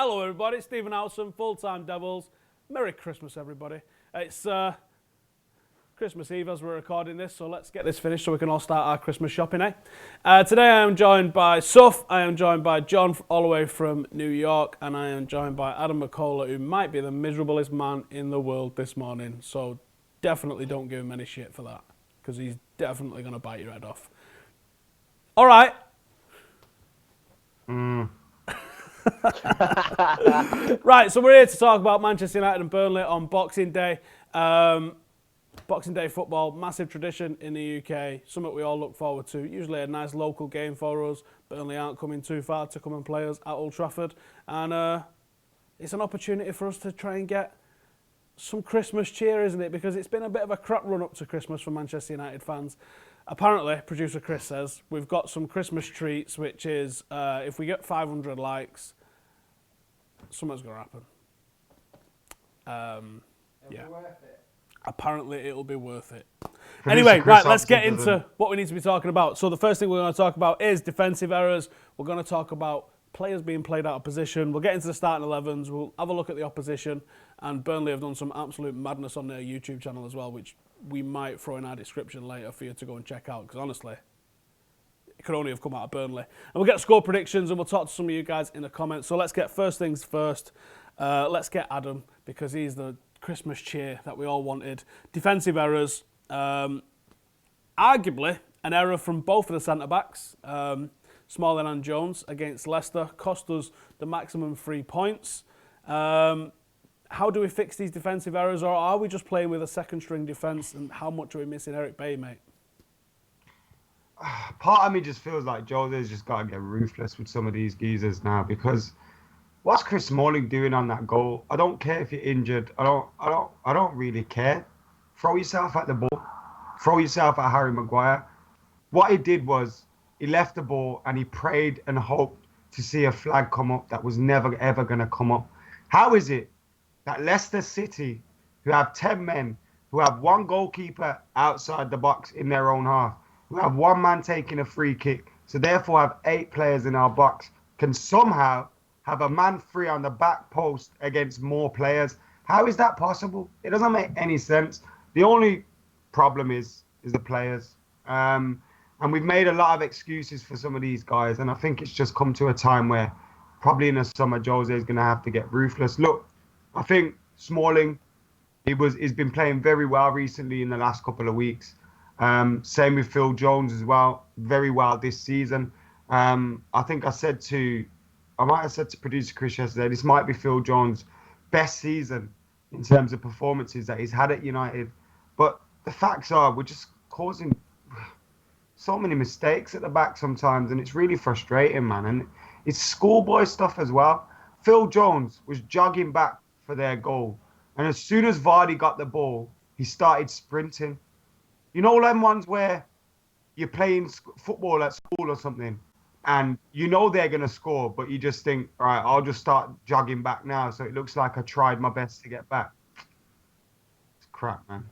Hello everybody, it's Stephen Howson, Full-Time Devils. Merry Christmas everybody. It's Christmas Eve as we're recording this, so let's get this finished so we can all start our Christmas shopping, Today I am joined by Suf, I am joined by John all the way from New York, and I am joined by Adam McKola, who might be the miserablest man in the world this morning, so definitely don't give him any shit for that, because he's definitely going to bite your head off. All right. Right, so we're here to talk about Manchester United and Burnley on Boxing Day. Boxing Day football, massive tradition in the UK, something we all look forward to. Usually a nice local game for us. Burnley aren't coming too far to come and play us at Old Trafford. And it's an opportunity for us to try and get some Christmas cheer, isn't it? Because it's been a bit of a crap run up to Christmas for Manchester United fans. Apparently, producer Chris says, we've got some Christmas treats, which is, if we get 500 likes, something's going to happen. Yeah. Apparently, it'll be worth it. Anyway, right, let's get into what we need to be talking about. So the first thing we're going to talk about is defensive errors. We're going to talk about players being played out of position. We'll get into the starting 11s. We'll have a look at the opposition. And Burnley have done some absolute madness on their YouTube channel as well, which we might throw in our description later for you to go and check out. Because honestly, it could only have come out of Burnley. And we'll get score predictions and we'll talk to some of you guys in the comments. So let's get first things first. Let's get Adam, because he's the Christmas cheer that we all wanted. Defensive errors. Arguably, an error from both of the centre-backs, Smalling and Jones, against Leicester, cost us the maximum 3 points. How do we fix these defensive errors, or are we just playing with a second-string defence, and how much are we missing Eric Bailly, mate? Part of me just feels like Jose's just got to get ruthless with some of these geezers now, because what's Chris Smalling doing on that goal? I don't care if you're injured. I don't really care. Throw yourself at the ball. Throw yourself at Harry Maguire. What he did was he left the ball and he prayed and hoped to see a flag come up that was never, ever going to come up. How is it that Leicester City, who have 10 men, who have one goalkeeper outside the box in their own half, who have one man taking a free kick, so therefore have 8 players in our box, can somehow have a man free on the back post against more players? How is that possible? It doesn't make any sense. The only problem is the players. And we've made a lot of excuses for some of these guys, and I think it's just come to a time where probably in the summer Jose is going to have to get ruthless. Look, I think Smalling, he's been playing very well recently in the last couple of weeks. Same with Phil Jones as well, very well this season. I think I might have said to producer Chris yesterday, this might be Phil Jones' best season in terms of performances that he's had at United. But the facts are, we're just causing so many mistakes at the back sometimes, and it's really frustrating, man. And it's schoolboy stuff as well. Phil Jones was jogging back for their goal, and as soon as Vardy got the ball, he started sprinting. You know them ones where you're playing football at school or something, and you know they're going to score, but you just think, all right, I'll just start jogging back now so it looks like I tried my best to get back. It's crap, man.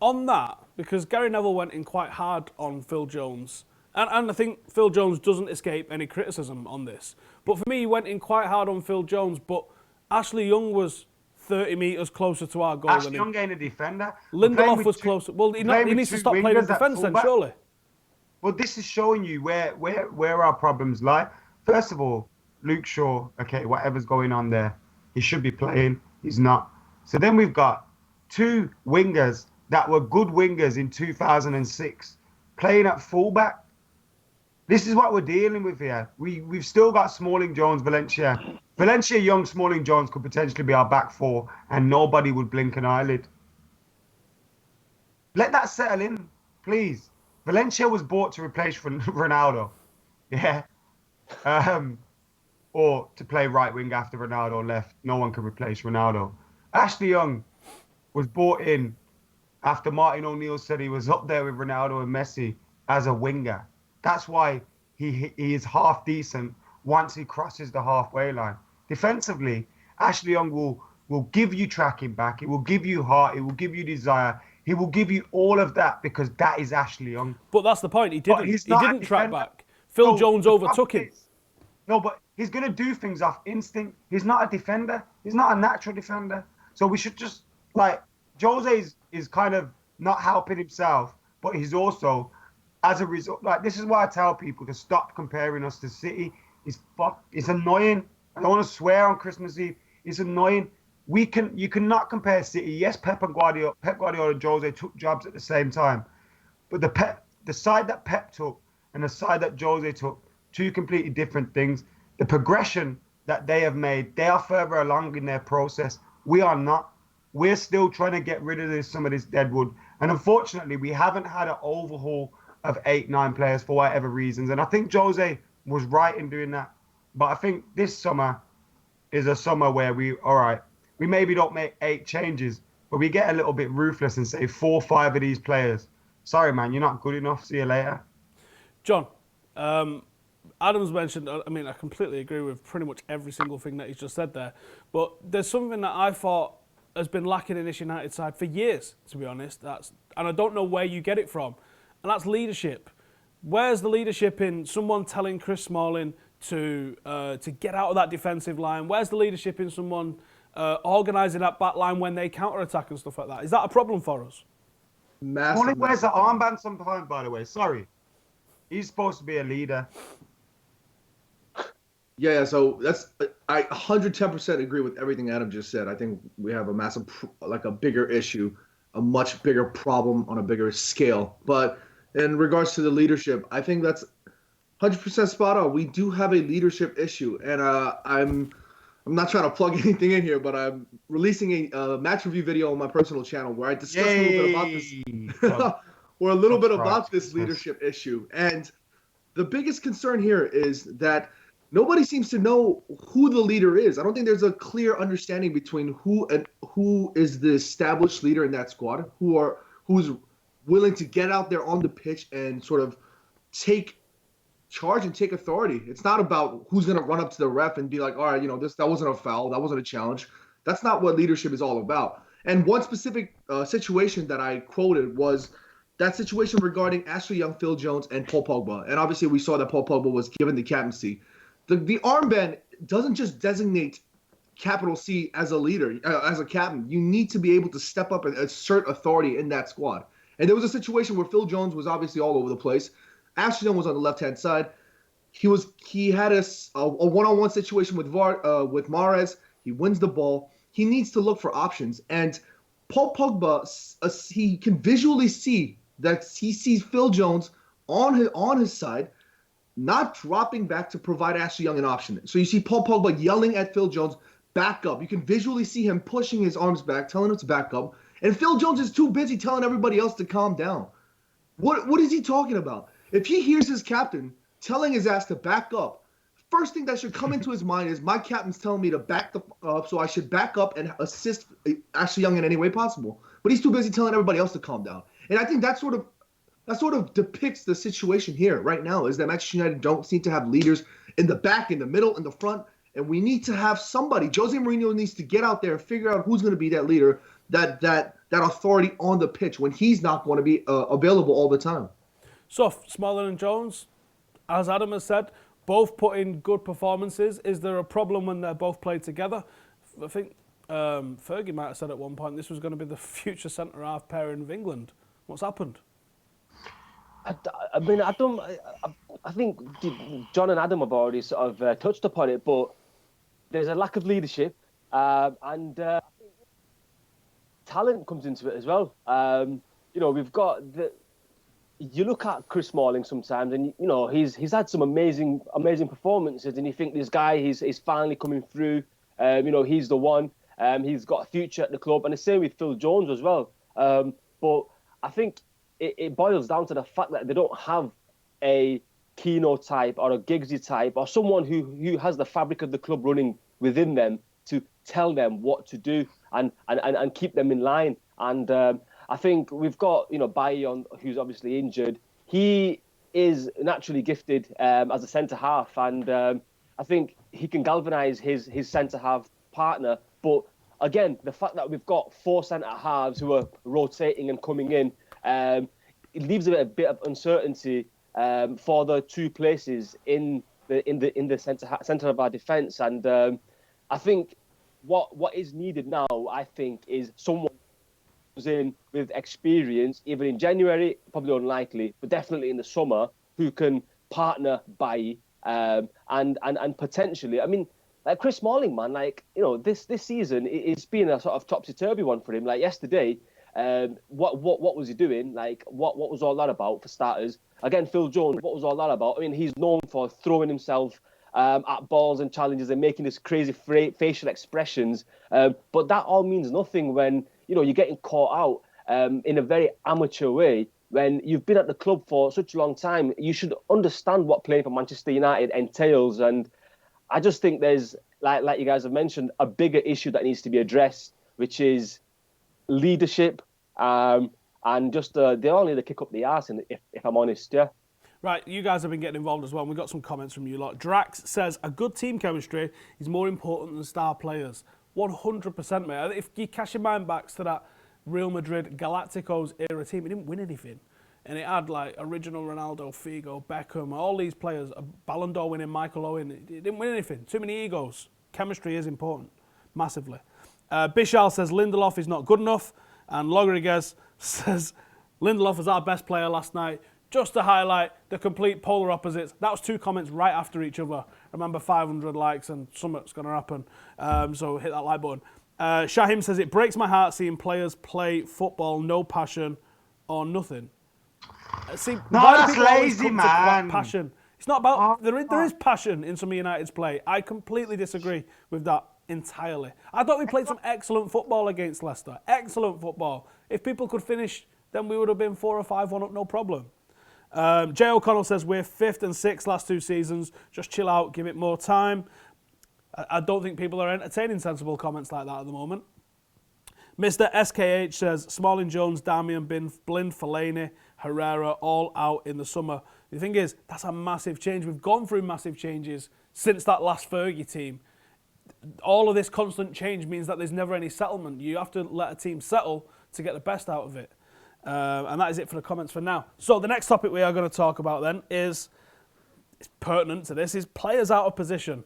On that, because Gary Neville went in quite hard on Phil Jones, and I think Phil Jones doesn't escape any criticism on this, but for me, he went in quite hard on Phil Jones, but Ashley Young was 30 metres closer to our goal. Ashley Young ain't a defender. Lindelof was closer. Well, he needs to stop playing in defence then, surely. Well, this is showing you where our problems lie. First of all, Luke Shaw, okay, whatever's going on there, he should be playing. He's not. So then we've got 2 wingers that were good wingers in 2006 playing at fullback. This is what we're dealing with here. We've still got Smalling, Jones, Valencia. Valencia, Young, Smalling, Jones could potentially be our back 4, and nobody would blink an eyelid. Let that settle in, please. Valencia was bought to replace Ronaldo, yeah, or to play right wing after Ronaldo left. No one could replace Ronaldo. Ashley Young was bought in after Martin O'Neill said he was up there with Ronaldo and Messi as a winger. That's why he is half decent once he crosses the halfway line. Defensively, Ashley Young will give you tracking back. It will give you heart. It will give you desire. He will give you all of that because that is Ashley Young. But that's the point. He didn't track back. Phil Jones overtook him. No, but he's going to do things off instinct. He's not a defender. He's not a natural defender. So we should just, like, Jose is kind of not helping himself, but he's also, as a result, like, this is why I tell people to stop comparing us to City. It's annoying. I don't want to swear on Christmas Eve. It's annoying. You cannot compare City. Yes, Pep Guardiola and Jose took jobs at the same time, but the side that Pep took and the side that Jose took, two completely different things. The progression that they have made, they are further along in their process. We are not. We're still trying to get rid of some of this deadwood, and unfortunately, we haven't had an overhaul of 8-9 players for whatever reasons. And I think Jose was right in doing that. But I think this summer is a summer where we maybe don't make 8 changes, but we get a little bit ruthless and say 4 or 5 of these players, sorry, man, you're not good enough. See you later. John, Adam's mentioned, I completely agree with pretty much every single thing that he's just said there. But there's something that I thought has been lacking in this United side for years, to be honest. And I don't know where you get it from. And that's leadership. Where's the leadership in someone telling Chris Smalling to get out of that defensive line? Where's the leadership in someone organising that back line when they counter-attack and stuff like that? Is that a problem for us? Massive. Only wears the armband sometimes, by the way. Sorry. He's supposed to be a leader. Yeah, so I 110% agree with everything Adam just said. I think we have a massive, a bigger issue, a much bigger problem on a bigger scale. But in regards to the leadership, I think that's 100% spot on. We do have a leadership issue, and I'm not trying to plug anything in here, but I'm releasing a match review video on my personal channel where I discuss a little bit about this, or a little bit about this leadership issue. And the biggest concern here is that nobody seems to know who the leader is. I don't think there's a clear understanding between who is the established leader in that squad, who's willing to get out there on the pitch and sort of take charge and take authority. It's not about who's going to run up to the ref and be like, all right, that wasn't a foul, that wasn't a challenge. That's not what leadership is all about. And one specific situation that I quoted was that situation regarding Ashley Young, Phil Jones, and Paul Pogba. And obviously we saw that Paul Pogba was given the captaincy. The armband doesn't just designate capital C as a leader, as a captain. You need to be able to step up and assert authority in that squad. And there was a situation where Phil Jones was obviously all over the place. Ashley Young was on the left-hand side. He had a one-on-one situation with Mahrez. He wins the ball. He needs to look for options. And Paul Pogba, he can visually see that he sees Phil Jones on his side, not dropping back to provide Ashley Young an option. So you see Paul Pogba yelling at Phil Jones, back up. You can visually see him pushing his arms back, telling him to back up. And Phil Jones is too busy telling everybody else to calm down. What is he talking about? If he hears his captain telling his ass to back up, first thing that should come into his mind is my captain's telling me to back up, so I should back up and assist Ashley Young in any way possible. But he's too busy telling everybody else to calm down. And I think that sort of depicts the situation here right now, is that Manchester United don't seem to have leaders in the back, in the middle, in the front. And we need to have somebody. Jose Mourinho needs to get out there and figure out who's going to be that leader, that authority on the pitch when he's not going to be available all the time. So, Smalling and Jones, as Adam has said, both put in good performances. Is there a problem when they're both played together? I think Fergie might have said at one point this was going to be the future centre-half pairing of England. What's happened? I think John and Adam have already sort of touched upon it, but there's a lack of leadership and talent comes into it as well. We've got you look at Chris Smalling sometimes, and he's had some amazing performances, and you think this guy he's finally coming through. He's the one. He's got a future at the club, and the same with Phil Jones as well. But I think it boils down to the fact that they don't have a Keno type or a Giggsy type or someone who has the fabric of the club running within them to tell them what to do and keep them in line. And I think we've got, Bayon, who's obviously injured. He is naturally gifted as a centre-half, and I think he can galvanise his centre-half partner. But again, the fact that we've got 4 centre-halves who are rotating and coming in, it leaves a bit of uncertainty for the 2 places in in the centre of our defence. And I think what is needed now, I think, is someone who's in with experience, even in January, probably unlikely, but definitely in the summer, who can partner Bailly and potentially, I mean, like Chris Smalling, man, like, you know, this season it's been a sort of topsy-turvy one for him. Like yesterday, what was he doing? Like, what was all that about, for starters? Again, Phil Jones, what was all that about? I mean, he's known for throwing himself at balls and challenges and making this crazy facial expressions. But that all means nothing when, you know, you're getting caught out in a very amateur way. When you've been at the club for such a long time, you should understand what playing for Manchester United entails. And I just think there's, like you guys have mentioned, a bigger issue that needs to be addressed, which is leadership, and just they all need to kick up the arse, if I'm honest, yeah. Right, you guys have been getting involved as well. We've got some comments from you lot. Drax says, a good team chemistry is more important than star players. 100%, mate. If you cast your mind back to that Real Madrid Galacticos era team, it didn't win anything. And it had like original Ronaldo, Figo, Beckham, all these players, a Ballon d'Or winning Michael Owen. It didn't win anything. Too many egos. Chemistry is important, massively. Bishal says Lindelof is not good enough. And Logriguez says Lindelof was our best player last night. Just to highlight the complete polar opposites. That was two comments right after each other. Remember, 500 likes and something's going to happen. So hit that like button. Shahim says, it breaks my heart seeing players play football, no passion or nothing. See, No, why do that's people always lazy, come to crack man. passion? It's not about... There is passion in some of United's play. I completely disagree with that entirely. I thought we played some excellent football against Leicester. Excellent football. If people could finish, then we would have been 4 or 5-1 up, no problem. Jay O'Connell says, we're 5th and 6th last 2 seasons. Just chill out, give it more time. I don't think people are entertaining sensible comments like that at the moment. Mr. SKH says, Smalling, Jones, Damian, Blind, Fellaini, Herrera, all out in the summer. The thing is, that's a massive change. We've gone through massive changes since that last Fergie team. All of this constant change means that there's never any settlement. You have to let a team settle to get the best out of it. And that is it for the comments for now. So the next topic we are going to talk about then is pertinent to this, is players out of position.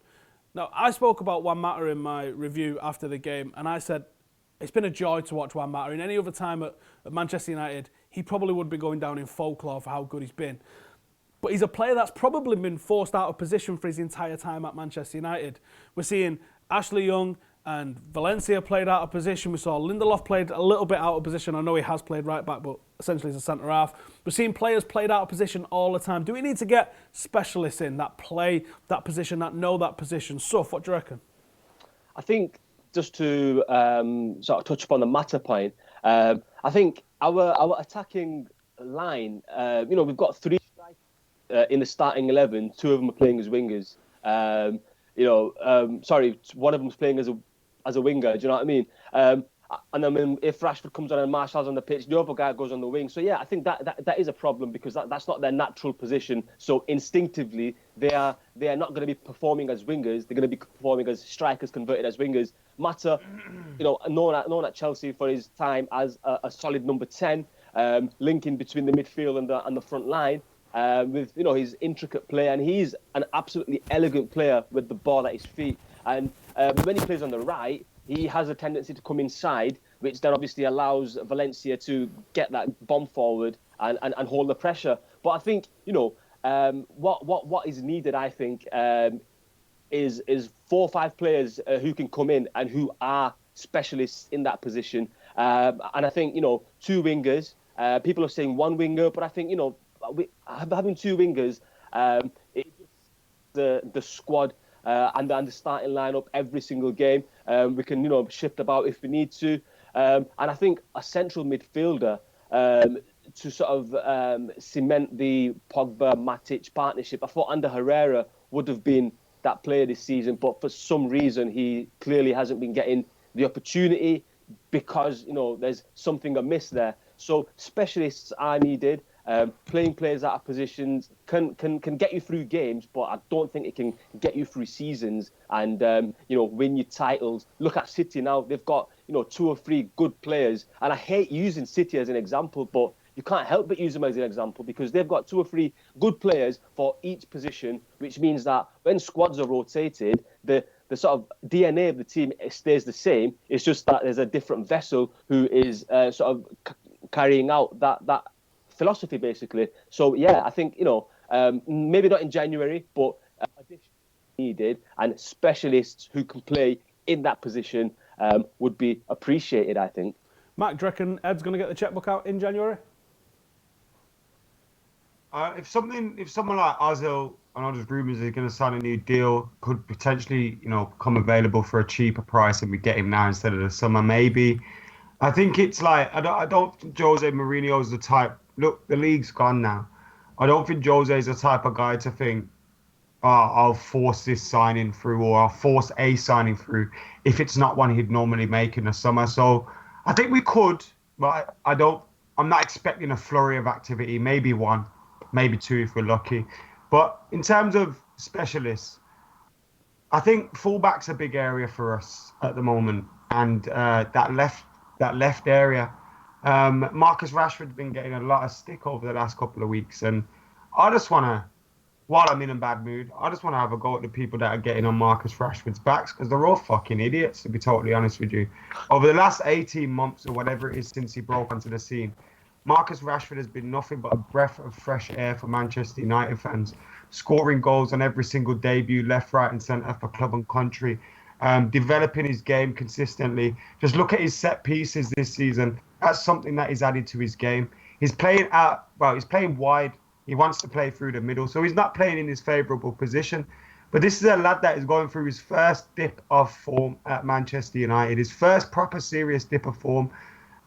Now, I spoke about Juan Mata in my review after the game, and I said it's been a joy to watch Juan Mata. In any other time at Manchester United, he probably would be going down in folklore for how good he's been. But he's a player that's probably been forced out of position for his entire time at Manchester United. We're seeing Ashley Young and Valencia played out of position. We saw Lindelof played a little bit out of position. I know he has played right back, but essentially he's a centre-half. We're seeing players played out of position all the time. Do we need to get specialists in that play that position, that know that position? Suf, what do you reckon? I think, just to sort of touch upon the Mata point, I think our attacking line, we've got 3 strikers in the starting 11. 2 of them are playing as wingers. One of them's playing as a winger. Do you know what I mean? And then if Rashford comes on and Martial's on the pitch, the other guy goes on the wing. So yeah, I think that is a problem because that's not their natural position. So instinctively, they are not going to be performing as wingers. They're going to be performing as strikers converted as wingers. Mata, known at Chelsea for his time as a solid number 10, linking between the midfield and the front line. With his intricate play, and he's an absolutely elegant player with the ball at his feet. And when he plays on the right, he has a tendency to come inside, which then obviously allows Valencia to get that bomb forward and hold the pressure. But I think what is needed, I think, is 4 or 5 players who can come in and who are specialists in that position. And I think 2 wingers. People are saying 1 winger, but I think having 2 wingers, the squad and the starting lineup every single game. We can shift about if we need to, and I think a central midfielder to sort of cement the Pogba-Matic partnership. I thought Ander Herrera would have been that player this season, but for some reason he clearly hasn't been getting the opportunity because there's something amiss there. So specialists are needed. Playing players out of positions can get you through games, but I don't think it can get you through seasons and win you titles. Look at City now; they've got 2 or 3 good players, and I hate using City as an example, but you can't help but use them as an example because they've got 2 or 3 good players for each position, which means that when squads are rotated, the sort of DNA of the team stays the same. It's just that there's a different vessel who is sort of carrying out that philosophy, basically. So, yeah, I think, maybe not in January, but addition needed, and specialists who can play in that position would be appreciated, I think. Matt, do you reckon Ed's going to get the checkbook out in January? If someone like Ozil, I know there's rumours he's going to sign a new deal, could potentially, come available for a cheaper price and we get him now instead of the summer, maybe. I think it's like, I don't think Jose Mourinho's the type, look, the league's gone now. I don't think Jose's the type of guy to think, I'll force this signing through or I'll force a signing through if it's not one he'd normally make in the summer. So I think we could, but I'm not expecting a flurry of activity, maybe 1, maybe 2 if we're lucky. But in terms of specialists, I think fullback's a big area for us at the moment. And that left area, Marcus Rashford's been getting a lot of stick over the last couple of weeks. And I just want to, while I'm in a bad mood, I just want to have a go at the people that are getting on Marcus Rashford's backs because they're all fucking idiots, to be totally honest with you. Over the last 18 months or whatever it is since he broke onto the scene, Marcus Rashford has been nothing but a breath of fresh air for Manchester United fans, scoring goals on every single debut, left, right and centre for club and country, developing his game consistently. Just look at his set pieces this season. That's something that he's added to his game. He's playing wide. He wants to play through the middle, so he's not playing in his favourable position. But this is a lad that is going through his first dip of form at Manchester United, his first proper serious dip of form.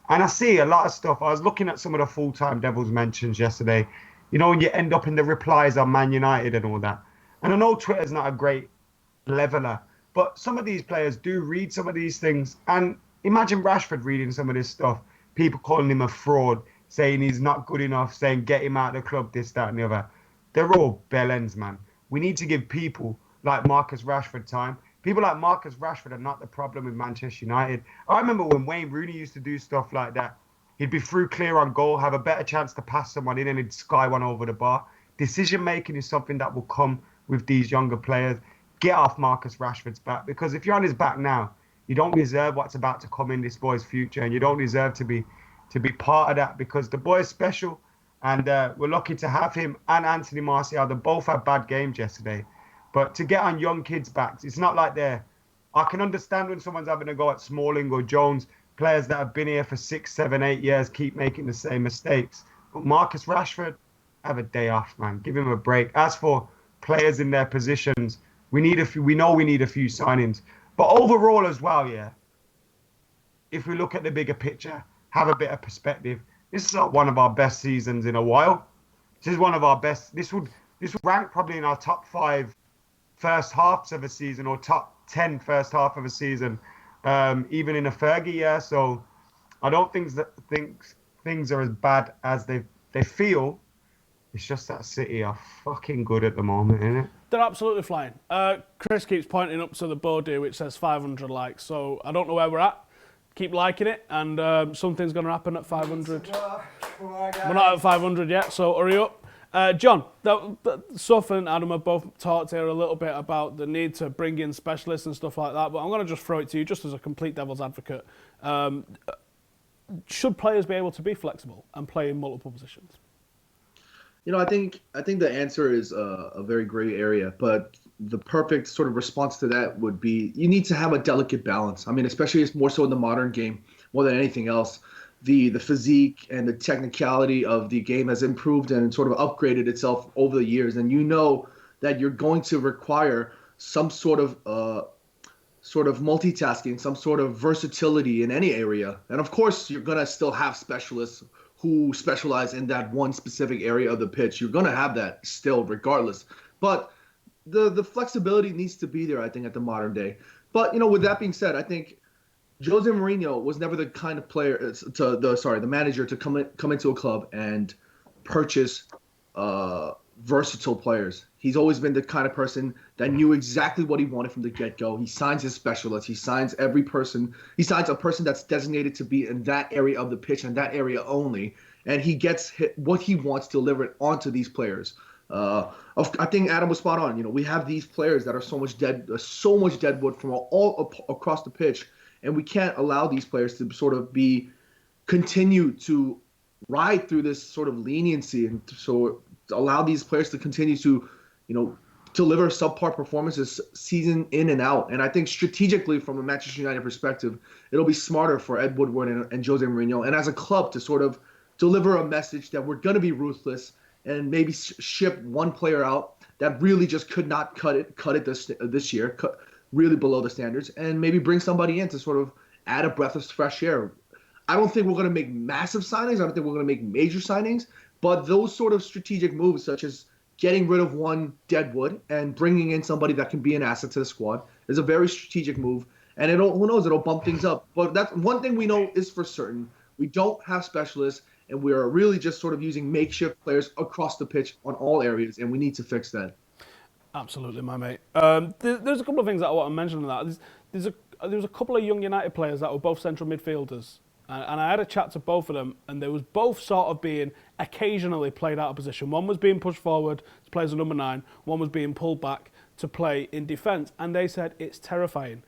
And I see a lot of stuff. I was looking at some of the full-time Devils mentions yesterday. When you end up in the replies on Man United and all that. And I know Twitter's not a great leveler, but some of these players do read some of these things. And imagine Rashford reading some of this stuff. People calling him a fraud, saying he's not good enough, saying get him out of the club, this, that and the other. They're all bellends, man. We need to give people like Marcus Rashford time. People like Marcus Rashford are not the problem with Manchester United. I remember when Wayne Rooney used to do stuff like that. He'd be through clear on goal, have a better chance to pass someone in and he'd sky one over the bar. Decision making is something that will come with these younger players. Get off Marcus Rashford's back, because if you're on his back now, you don't deserve what's about to come in this boy's future, and you don't deserve to be part of that, because the boy is special, and we're lucky to have him and Anthony Martial. They both had bad games yesterday, but to get on young kids' backs, it's not like I can understand when someone's having a go at Smalling or Jones, players that have been here for 6, 7, 8 years keep making the same mistakes. But Marcus Rashford, have a day off, man. Give him a break. As for players in their positions, we need a few signings. But overall as well, yeah, if we look at the bigger picture, have a bit of perspective, this is not one of our best seasons in a while. This is one of our best. This would rank probably in our top 5 first halves of a season, or top 10 first half of a season, even in a Fergie year. So I don't think things are as bad as they feel. It's just that City are fucking good at the moment, isn't it? They're absolutely flying. Chris keeps pointing up to the board here, which says 500 likes. So I don't know where we're at. Keep liking it, and something's going to happen at 500. We're not at 500 yet, so hurry up. John, Soph and Adam have both talked here a little bit about the need to bring in specialists and stuff like that, but I'm going to just throw it to you just as a complete devil's advocate. Should players be able to be flexible and play in multiple positions? I think the answer is a very gray area, but the perfect sort of response to that would be you need to have a delicate balance. I mean, especially it's more so in the modern game, more than anything else. The physique and the technicality of the game has improved and sort of upgraded itself over the years, and that you're going to require some sort of multitasking, some sort of versatility in any area. And of course, you're gonna still have specialists who specialize in that one specific area of the pitch. You're going to have that still regardless. But the flexibility needs to be there, I think, at the modern day. But, with that being said, I think Jose Mourinho was never the kind of player the manager to come into a club and purchase versatile players. He's always been the kind of person that knew exactly what he wanted from the get-go. He signs his specialists. He signs every person. He signs a person that's designated to be in that area of the pitch and that area only. and he gets what he wants delivered onto these players. I think Adam was spot on. We have these players that are so much deadwood from all across the pitch, and we can't allow these players to sort of continue to ride through this sort of leniency, and so allow these players to continue to, deliver subpar performances season in and out. And I think strategically, from a Manchester United perspective, it'll be smarter for Ed Woodward and Jose Mourinho, and as a club, to sort of deliver a message that we're going to be ruthless and maybe ship one player out that really just could not cut it this year, really below the standards, and maybe bring somebody in to sort of add a breath of fresh air. I don't think we're going to make massive signings. I don't think we're going to make major signings, but those sort of strategic moves, such as getting rid of one deadwood and bringing in somebody that can be an asset to the squad, is a very strategic move. And who knows, it'll bump things up. But that's one thing we know is for certain: we don't have specialists, and we are really just sort of using makeshift players across the pitch on all areas, and we need to fix that. Absolutely, my mate. There's a couple of things that I want to mention on that. There's a couple of young United players that were both central midfielders. And I had a chat to both of them, and they was both sort of being occasionally played out of position. One was being pushed forward to play as a number 9. One was being pulled back to play in defence. And they said it's terrifying,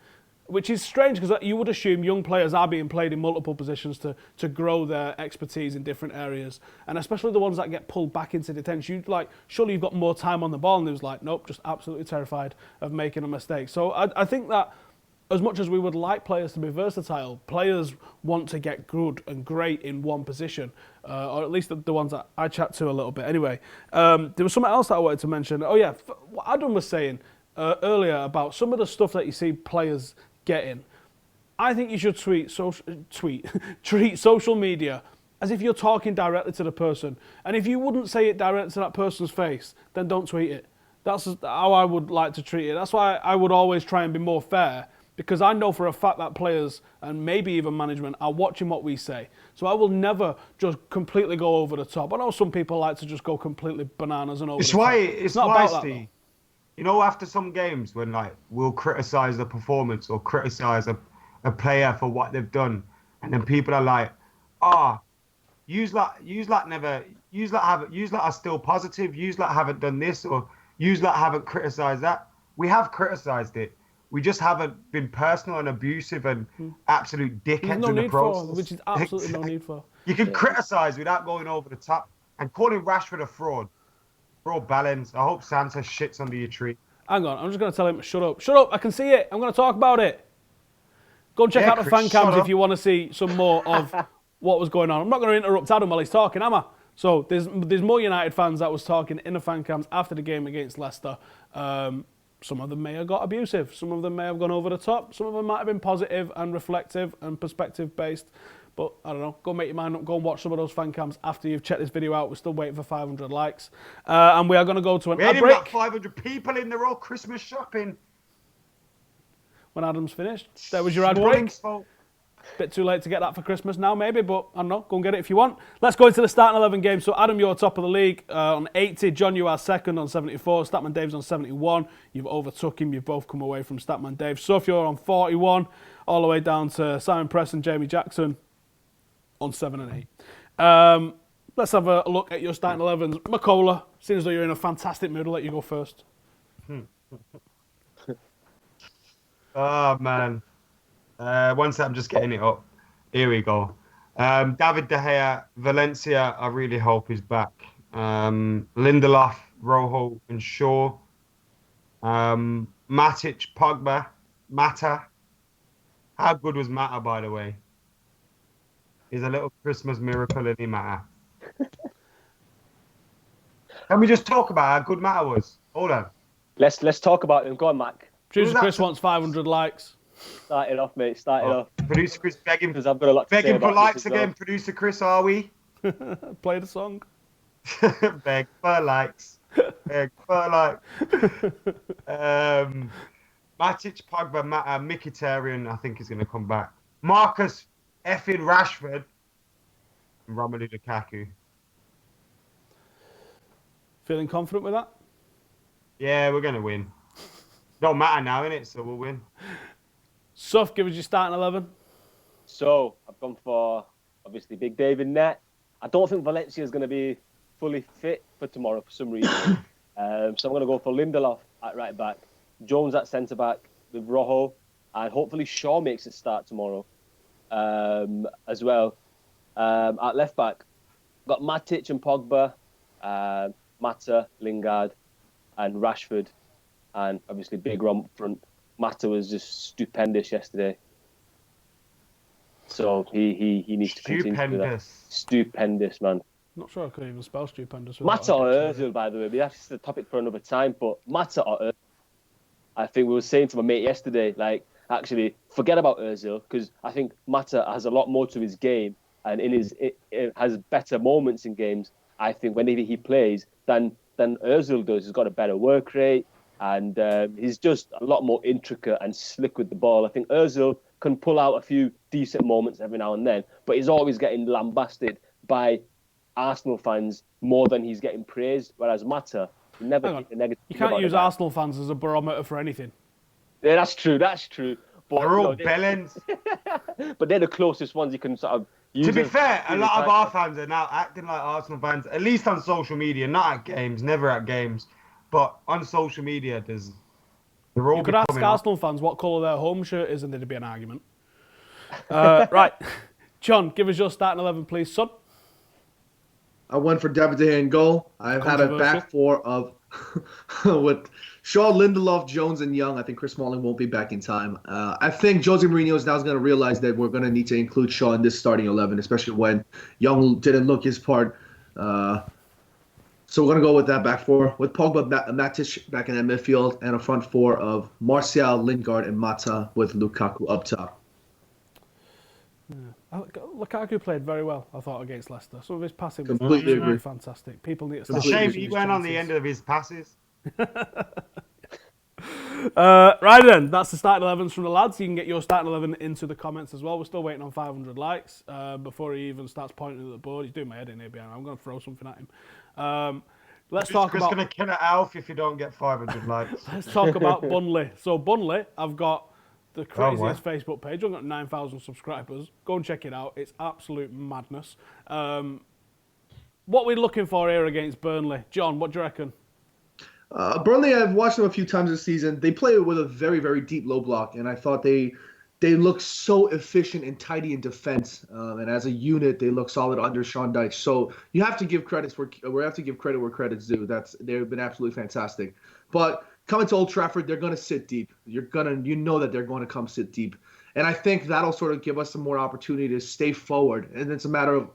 which is strange because you would assume young players are being played in multiple positions to grow their expertise in different areas. And especially the ones that get pulled back into detention, surely you've got more time on the ball. And they was like, nope, just absolutely terrified of making a mistake. So I think that, as much as we would like players to be versatile, players want to get good and great in one position, or at least the ones that I chat to a little bit. Anyway, there was something else that I wanted to mention. Oh yeah, what Adam was saying earlier about some of the stuff that you see players getting. I think you should treat social media as if you're talking directly to the person. And if you wouldn't say it directly to that person's face, then don't tweet it. That's how I would like to treat it. That's why I would always try and be more fair, because I know for a fact that players and maybe even management are watching what we say. So I will never just completely go over the top. I know some people like to just go completely bananas and over the top. It's not why, about Steve, that, after some games when we'll criticise the performance or criticise a player for what they've done, and then people are like, yous lot are still positive, yous lot haven't done this, or yous lot haven't criticised that. We have criticised it. We just haven't been personal and abusive and absolute dickheads in the process. Which is absolutely no need for. You can criticise without going over the top. And calling Rashford a fraud balance. I hope Santa shits under your tree. Hang on, I'm just going to tell him, shut up. Shut up, I can see it. I'm going to talk about it. Go and check out the fan cams if you want to see some more of what was going on. I'm not going to interrupt Adam while he's talking, am I? So there's more United fans that was talking in the fan cams after the game against Leicester. Some of them may have got abusive. Some of them may have gone over the top. Some of them might have been positive and reflective and perspective-based. But, I don't know, go make your mind up. Go and watch some of those fan cams after you've checked this video out. We're still waiting for 500 likes. And we are going to go to an ad break. We had 500 people in. They're all Christmas shopping. When Adam's finished. There was your ad break. Bit too late to get that for Christmas now, maybe, but I don't know. Go and get it if you want. Let's go into the starting 11 game. So, Adam, you're top of the league on 80. John, you are second on 74. Statman Dave's on 71. You've overtook him. You've both come away from Statman Dave. Soph, you're on 41, all the way down to Simon Press and Jamie Jackson on 7 and 8. Let's have a look at your starting 11s. McKola, seeing as though you're in a fantastic mood, I'll let you go first. Oh, man. One sec, I'm just getting it up. Here we go. David De Gea, Valencia, I really hope is back. Lindelof, Rojo, and Shaw. Matic, Pogba, Mata. How good was Mata, by the way? He's a little Christmas miracle, isn't he, Mata? Can we just talk about how good Mata was? Hold on. Let's talk about him. Go on, Mac. Producer Chris wants 500 likes. Start it off, mate. Start it off. Producer Chris, begging because I've got a lot to say for likes again. Well. Producer Chris, are we? Play the song. Beg for likes. Beg for likes. Matic, Pogba, Mkhitaryan, I think is going to come back. Marcus, effing Rashford, and Romelu Lukaku. Feeling confident with that? Yeah, we're going to win. Don't matter now, innit? So we'll win. Soph, give us your starting 11. So, I've gone for, obviously, Big Dave in net. I don't think Valencia is going to be fully fit for tomorrow for some reason. So I'm going to go for Lindelof at right back, Jones at centre back with Rojo, and hopefully Shaw makes it start tomorrow as well. At left back, got Matic and Pogba, Mata, Lingard, and Rashford, and obviously big Rom up front. Mata was just stupendous yesterday, so he needs to continue to do that. Stupendous, man. Not sure I could even spell stupendous. Mata or Ozil, by the way, but that's the topic for another time. But Mata or Ozil, I think we were saying to my mate yesterday, like, actually, forget about Ozil, because I think Mata has a lot more to his game, and it has better moments in games, I think, whenever he plays, than Ozil does. He's got a better work rate, and he's just a lot more intricate and slick with the ball. I think Ozil can pull out a few decent moments every now and then, but he's always getting lambasted by Arsenal fans more than he's getting praised, whereas Mata never keep the negative. You can't use Arsenal fans as a barometer for anything. Yeah, that's true. But, they're all bellends. But they're the closest ones you can sort of use. To be fair, a lot of our fans are now acting like Arsenal fans, at least on social media, not at games, never at games. But on social media, they're all. You could ask Arsenal fans what colour their home shirt is, and there'd be an argument. Right, John, give us your starting 11, please, son. I went for David De Gea in goal. I've had a back four of with Shaw, Lindelof, Jones, and Young. I think Chris Smalling won't be back in time. I think Jose Mourinho is now going to realize that we're going to need to include Shaw in this starting 11, especially when Young didn't look his part. So we're going to go with that back four, with Pogba, Matic back in that midfield, and a front four of Martial, Lingard, and Mata, with Lukaku up top. Yeah. Lukaku played very well, I thought, against Leicester. Some of his passing was Completely agree. fantastic. People need to It's start a shame using he his went on the chances. end of his passes. Right then, that's the starting 11s from the lads. You can get your starting 11 into the comments as well. We're still waiting on 500 likes before he even starts pointing at the board. He's doing my head in here behind. I'm going to throw something at him. Let's talk Chris about. going to kill an Alf if you don't get 500 likes. Let's talk about Burnley. So Burnley, I've got the craziest Facebook page. I've got 9,000 subscribers. Go and check it out. It's absolute madness. What we're looking for here against Burnley, John? What do you reckon? Burnley, I've watched them a few times this season. They play with a very, very deep low block, and I thought they look so efficient and tidy in defense. And as a unit, they look solid under Sean Dyche. So you have to give credit where credit's due. They've been absolutely fantastic. But coming to Old Trafford, they're going to sit deep. You know that they're going to come sit deep, and I think that'll sort of give us some more opportunity to stay forward. And it's a matter of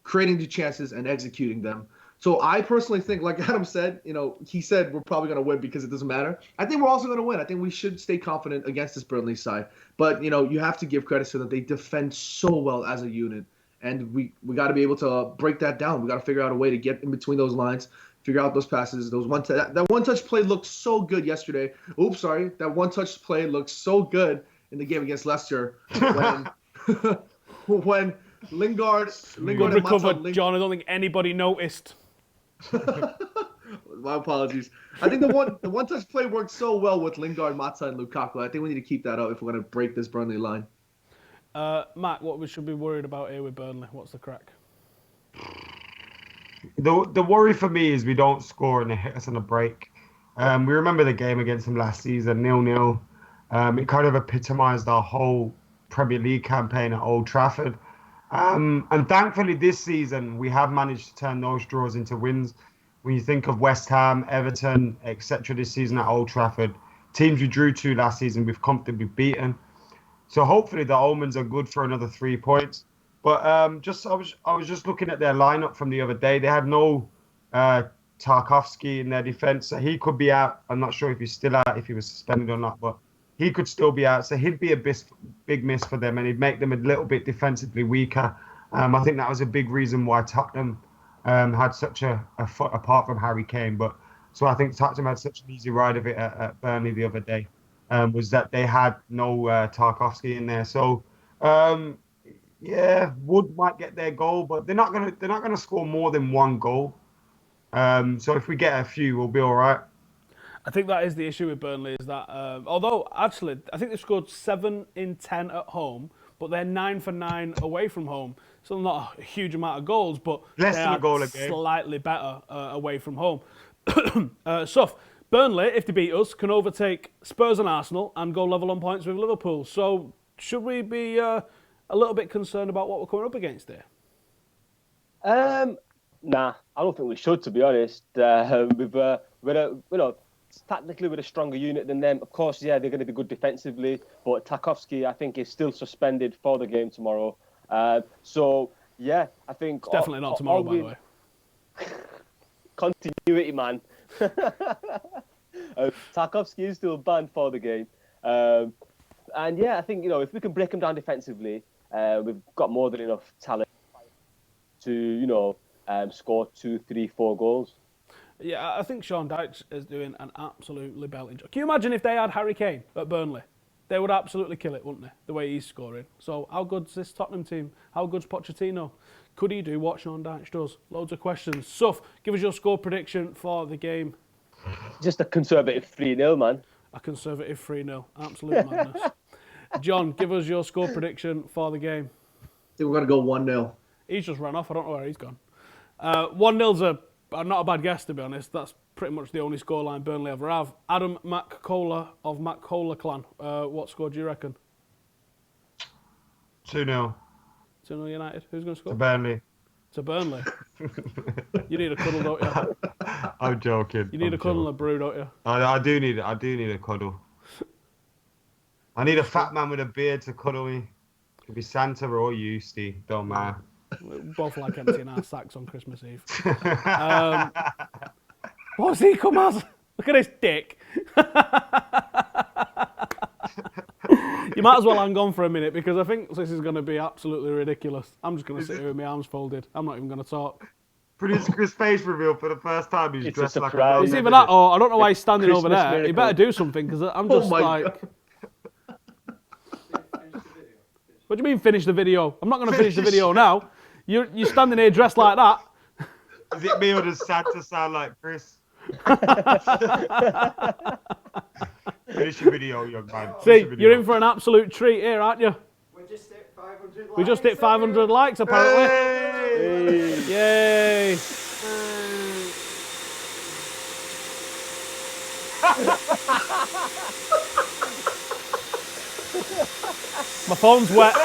creating the chances and executing them. So I personally think, like Adam said, he said we're probably going to win because it doesn't matter. I think we're also going to win. I think we should stay confident against this Burnley side. But, you have to give credit to them. They defend so well as a unit. And we got to be able to break that down. We got to figure out a way to get in between those lines, figure out those passes. That one-touch play looked so good yesterday. Oops, sorry. That one-touch play looked so good in the game against Leicester when Lingard Good recovered, John. I don't think anybody noticed. My apologies. I think the one touch play worked so well with Lingard, Mata, and Lukaku. I think we need to keep that up if we're going to break this Burnley line. Matt, what we should be worried about here with Burnley? What's the crack? The worry for me is we don't score and they hit us on a break. We remember the game against them last season, 0-0. It kind of epitomised our whole Premier League campaign at Old Trafford. And thankfully this season we have managed to turn those draws into wins. When you think of West Ham, Everton, etc. this season at Old Trafford, teams we drew to last season we've comfortably beaten. So hopefully the omens are good for another 3 points. But I was just looking at their lineup from the other day. They had no Tarkowski in their defence, so he could be out. I'm not sure if he's still out, if he was suspended or not, but he could still be out. So he'd be a big miss for them, and he'd make them a little bit defensively weaker. I think that was a big reason why Tottenham had such a foot apart from Harry Kane. But so I think Tottenham had such an easy ride of it at Burnley the other day, was that they had no Tarkowski in there. So Wood might get their goal, but they're not gonna score more than one goal. So if we get a few, we'll be all right. I think that is the issue with Burnley, is that although actually I think they've scored 7 in 10 at home, but they're 9 for 9 away from home. So not a huge amount of goals, but Less they than a are goal a game. slightly better away from home. Suf, Burnley, if they beat us, can overtake Spurs and Arsenal and go level on points with Liverpool. So should we be a little bit concerned about what we're coming up against here? Nah, I don't think we should, to be honest. Technically we're a stronger unit than them. Of course, yeah, they're going to be good defensively, but Tarkowski, I think, is still suspended for the game tomorrow. So, yeah, I think... It's definitely not tomorrow, by the way. Continuity, man. Tarkowski is still banned for the game. And, yeah, I think, if we can break them down defensively, we've got more than enough talent to, score 2, 3, 4 goals. Yeah, I think Sean Dyche is doing an absolutely belting job. Can you imagine if they had Harry Kane at Burnley? They would absolutely kill it, wouldn't they? The way he's scoring. So how good's this Tottenham team? How good's Pochettino? Could he do what Sean Dyche does? Loads of questions. Suf, give us your score prediction for the game. Just a conservative 3-0, man. A conservative 3-0. Absolute madness. John, give us your score prediction for the game. I think we're going to go 1-0. He's just run off. I don't know where he's gone. 1-0's not a bad guess, to be honest. That's pretty much the only scoreline Burnley ever have. Adam McKola of McKola clan. What score do you reckon? 2-0. 2-0 United. Who's going to score? To Burnley. To Burnley. You need a cuddle, don't you? I'm joking. You need a cuddle and a brew, don't you? I do need a cuddle. I need a fat man with a beard to cuddle me. Could be Santa or you, Steve. Don't matter. We're both like emptying our sacks on Christmas Eve. What's he come as? Look at his dick. You might as well hang on for a minute because I think this is going to be absolutely ridiculous. I'm just going to sit here with my arms folded. I'm not even going to talk. Producer face reveal for the first time. He's It's dressed a like surprise. It's either that or I don't know why he's standing over Christmas there. He miracle. better do something because I'm just like... God. What do you mean finish the video? I'm not going to finish the video now. You're standing here dressed like that. Is it me or does Santa sound like Chris? Finish your video, young man. See, you're in for an absolute treat here, aren't you? We just hit 500 likes. We just hit 500 likes, apparently. Hey! Yay! My phone's wet.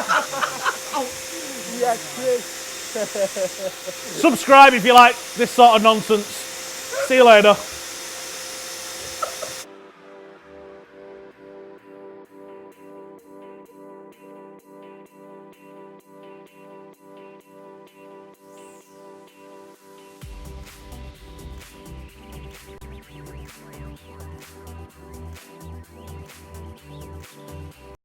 Yes, Chris. Subscribe if you like this sort of nonsense. See you later.